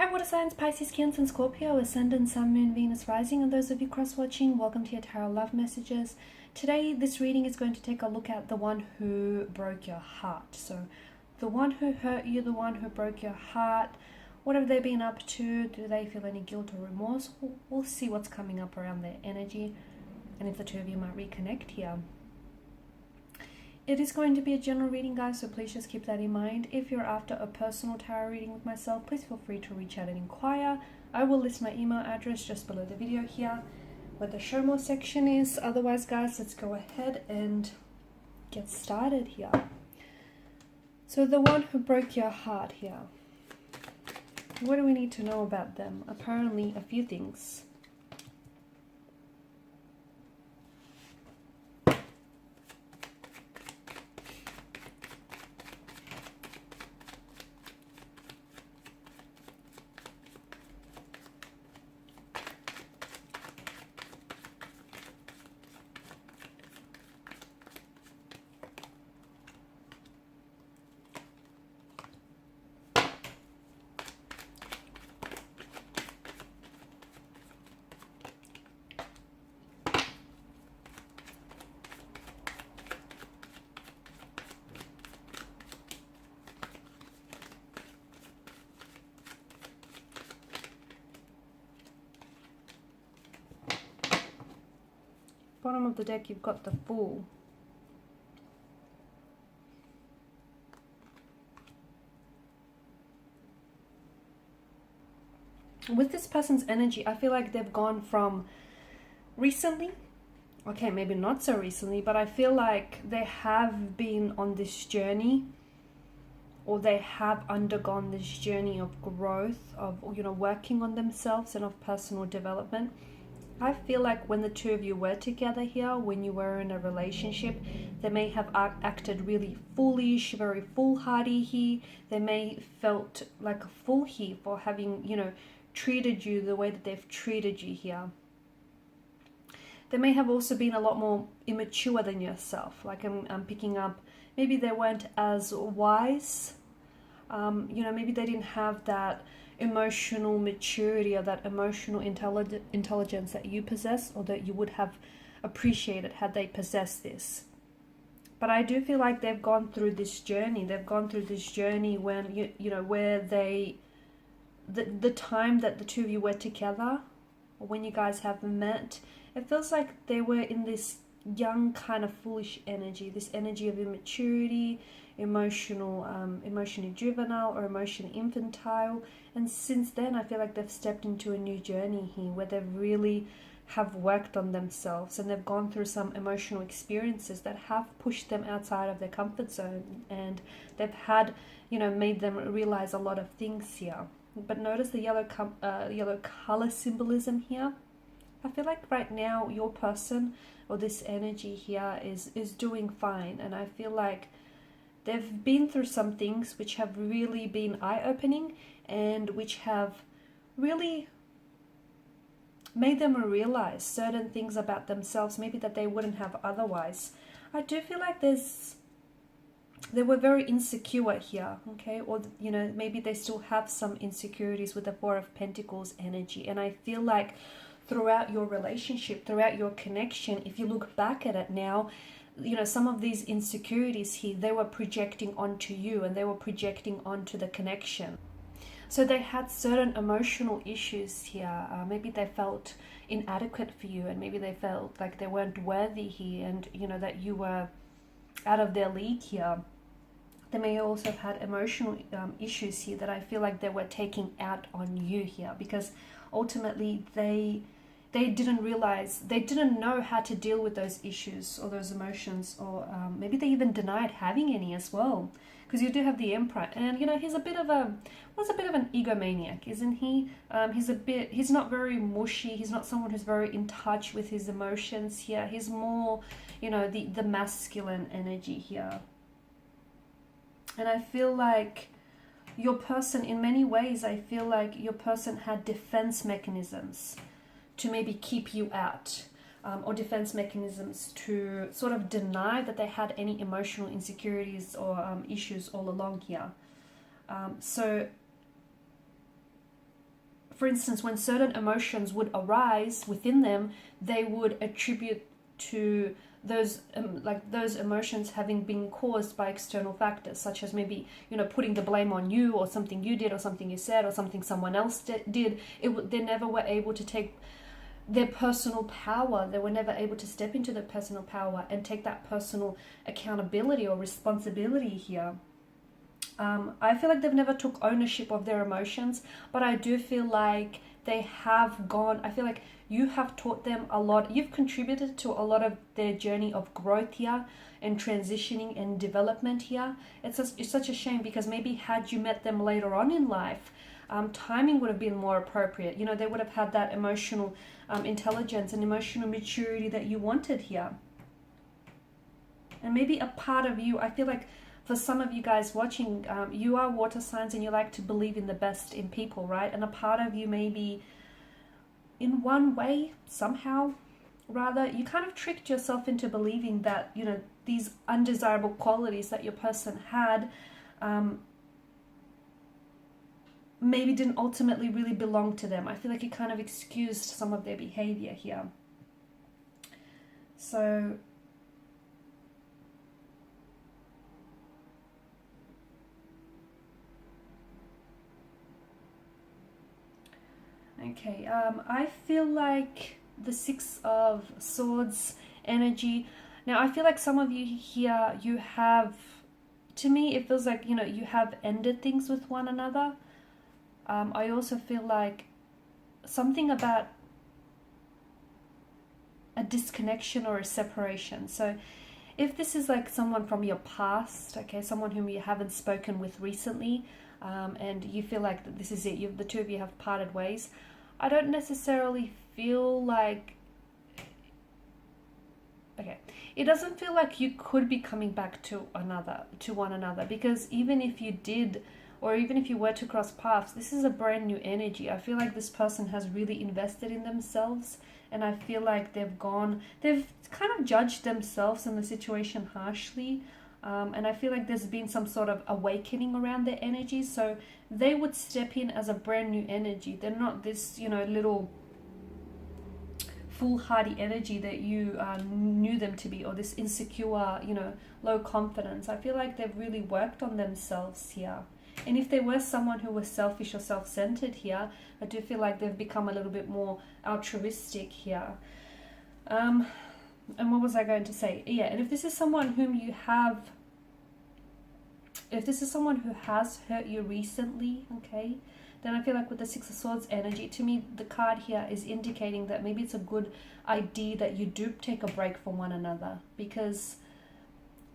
Alright, water signs, Pisces, Cancer, and Scorpio, Ascendant, Sun, Moon, Venus, Rising, and those of you cross-watching, welcome to your Tarot Love Messages. Today, this reading is going to take a look at the one who broke your heart. So, the one who hurt you, the one who broke your heart, what have they been up to? Do they feel any guilt or remorse? We'll see what's coming up around their energy, and if the two of you might reconnect here. It is going to be a general reading, guys, so please just keep that in mind. If you're after a personal tarot reading with myself, please feel free to reach out and inquire. I will list my email address just below the video here, where the show more section is. Otherwise, guys, let's go ahead and get started here. So the one who broke your heart here. What do we need to know about them? Apparently, a few things. Bottom of the deck, you've got the Fool. With this person's energy, I feel like they've gone from recently, okay, maybe not so recently, but I feel like they have been on this journey, or they have undergone this journey of growth, of, you know, working on themselves and of personal development. I feel like when the two of you were together here, when you were in a relationship, they may have acted really foolish, very foolhardy here. They may felt like a fool here for having, you know, treated you the way that they've treated you here. They may have also been a lot more immature than yourself. Like I'm picking up, maybe they weren't as wise. You know, maybe they didn't have that emotional maturity or that emotional intelligence that you possess, or that you would have appreciated had they possessed this. But I do feel like they've gone through this journey. They've gone through this journey when, you know, where they, the time that the two of you were together, or when you guys have met, it feels like they were in this young kind of foolish energy, this energy of immaturity, emotionally juvenile or emotionally infantile. And since then, I feel like they've stepped into a new journey here, where they really have worked on themselves, and they've gone through some emotional experiences that have pushed them outside of their comfort zone, and they've had, you know, made them realize a lot of things here. But notice the yellow color symbolism here. I feel like right now your person, or this energy here, is doing fine, and I feel like they've been through some things which have really been eye-opening, and which have really made them realize certain things about themselves, maybe that they wouldn't have otherwise. I do feel like they were very insecure here, okay? Or, you know, maybe they still have some insecurities with the Four of Pentacles energy. And I feel like throughout your relationship, throughout your connection, if you look back at it now, you know, some of these insecurities here, they were projecting onto you, and they were projecting onto the connection. So they had certain emotional issues here. Maybe they felt inadequate for you, and maybe they felt like they weren't worthy here, and, you know, that you were out of their league here. They may also have had emotional issues here that I feel like they were taking out on you here, because ultimately they didn't realize, they didn't know how to deal with those issues or those emotions, or maybe they even denied having any as well, because you do have the Emperor, and, you know, he's a bit of an egomaniac, isn't he? He's not very mushy. He's not someone who's very in touch with his emotions here. He's more, you know, the masculine energy here. And I feel like your person, in many ways, I feel like your person had defense mechanisms to maybe keep you out, or defense mechanisms to sort of deny that they had any emotional insecurities or issues all along here. So for instance, when certain emotions would arise within them, they would attribute to those those emotions having been caused by external factors, such as maybe, you know, putting the blame on you, or something you did, or something you said, or something someone else did. They never were able to take their personal power. They were never able to step into their personal power and take that personal accountability or responsibility here. I feel like they've never took ownership of their emotions, but I do feel like they have gone, I feel like you have taught them a lot. You've contributed to a lot of their journey of growth here and transitioning and development here. It's such a shame, because maybe had you met them later on in life, timing would have been more appropriate. You know, they would have had that emotional intelligence and emotional maturity that you wanted here. And maybe a part of you, I feel like for some of you guys watching, you are water signs and you like to believe in the best in people, right? And a part of you, maybe in one way, somehow, rather, you kind of tricked yourself into believing that, you know, these undesirable qualities that your person had maybe didn't ultimately really belong to them. I feel like you kind of excused some of their behavior here. So okay, I feel like the Six of Swords energy. Now, I feel like some of you here, you have, to me, it feels like, you know, you have ended things with one another. I also feel like something about a disconnection or a separation. So if this is like someone from your past, okay, someone whom you haven't spoken with recently, and you feel like that this is it, the two of you have parted ways, I don't necessarily feel like, okay, it doesn't feel like you could be coming back to one another, because even if you did, or even if you were to cross paths, this is a brand new energy. I feel like this person has really invested in themselves, and I feel like they've kind of judged themselves and the situation harshly, and I feel like there's been some sort of awakening around their energy, so they would step in as a brand new energy. They're not this, you know, little foolhardy energy that you knew them to be, or this insecure, you know, low confidence. I feel like they've really worked on themselves here. And if there was someone who was selfish or self-centered here, I do feel like they've become a little bit more altruistic here. And what was I going to say? Yeah, and if this is someone whom you have, if this is someone who has hurt you recently, okay, then I feel like with the Six of Swords energy, to me, the card here is indicating that maybe it's a good idea that you do take a break from one another, because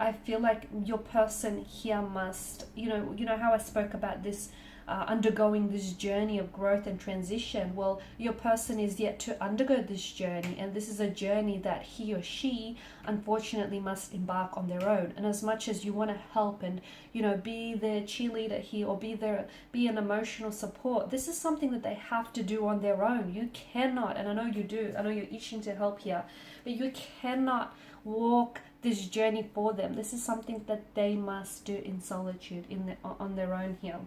I feel like your person here must, you know how I spoke about this undergoing this journey of growth and transition. Well, your person is yet to undergo this journey, and this is a journey that he or she unfortunately must embark on their own. And as much as you want to help and, you know, be their cheerleader here, or be an emotional support, this is something that they have to do on their own. You cannot, and I know you do, I know you're itching to help here, but you cannot walk this journey for them. This is something that they must do in solitude, on their own here.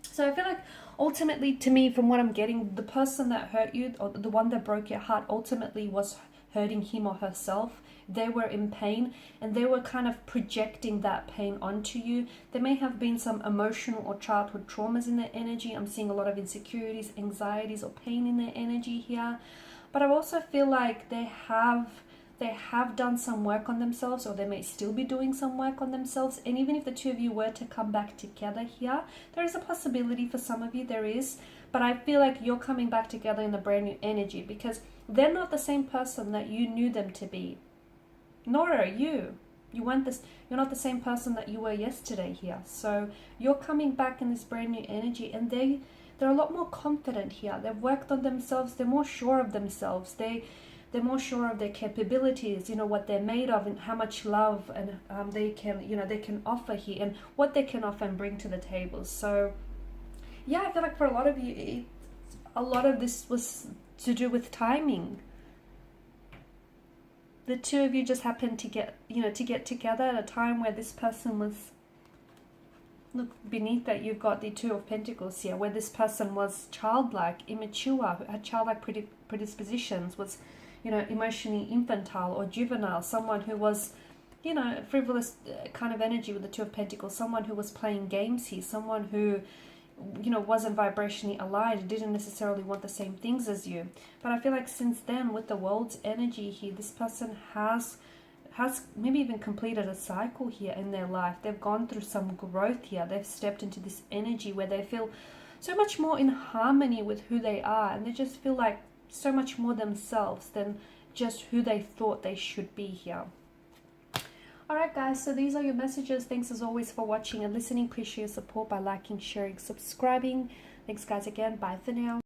So I feel like ultimately, to me, from what I'm getting, the person that hurt you, or the one that broke your heart, ultimately was hurting him or herself. They were in pain, and they were kind of projecting that pain onto you. There may have been some emotional or childhood traumas in their energy. I'm seeing a lot of insecurities, anxieties, or pain in their energy here. But I also feel like they have done some work on themselves, or they may still be doing some work on themselves. And even if the two of you were to come back together here, there is a possibility for some of you, there is, but I feel like you're coming back together in a brand new energy, because they're not the same person that you knew them to be, nor are you. You're not the same person that you were yesterday here. So you're coming back in this brand new energy, and they're a lot more confident here. They've worked on themselves. They're more sure of themselves. They're more sure of their capabilities, you know, what they're made of, and how much love and they can offer here, and what they can offer and bring to the table. So yeah, I feel like for a lot of you, a lot of this was to do with timing. The two of you just happened to get together at a time where this person was look, beneath that you've got the Two of Pentacles here, where this person was childlike, immature, had childlike predispositions, was, you know, emotionally infantile or juvenile, someone who was, you know, frivolous kind of energy with the Two of Pentacles, someone who was playing games here, someone who, you know, wasn't vibrationally aligned, didn't necessarily want the same things as you. But I feel like since then, with the World's energy here, this person has maybe even completed a cycle here in their life. They've gone through some growth here. They've stepped into this energy where they feel so much more in harmony with who they are, and they just feel like so much more themselves than just who they thought they should be here. Alright guys, so these are your messages. Thanks as always for watching and listening. Appreciate your support by liking, sharing, subscribing. Thanks guys again. Bye for now.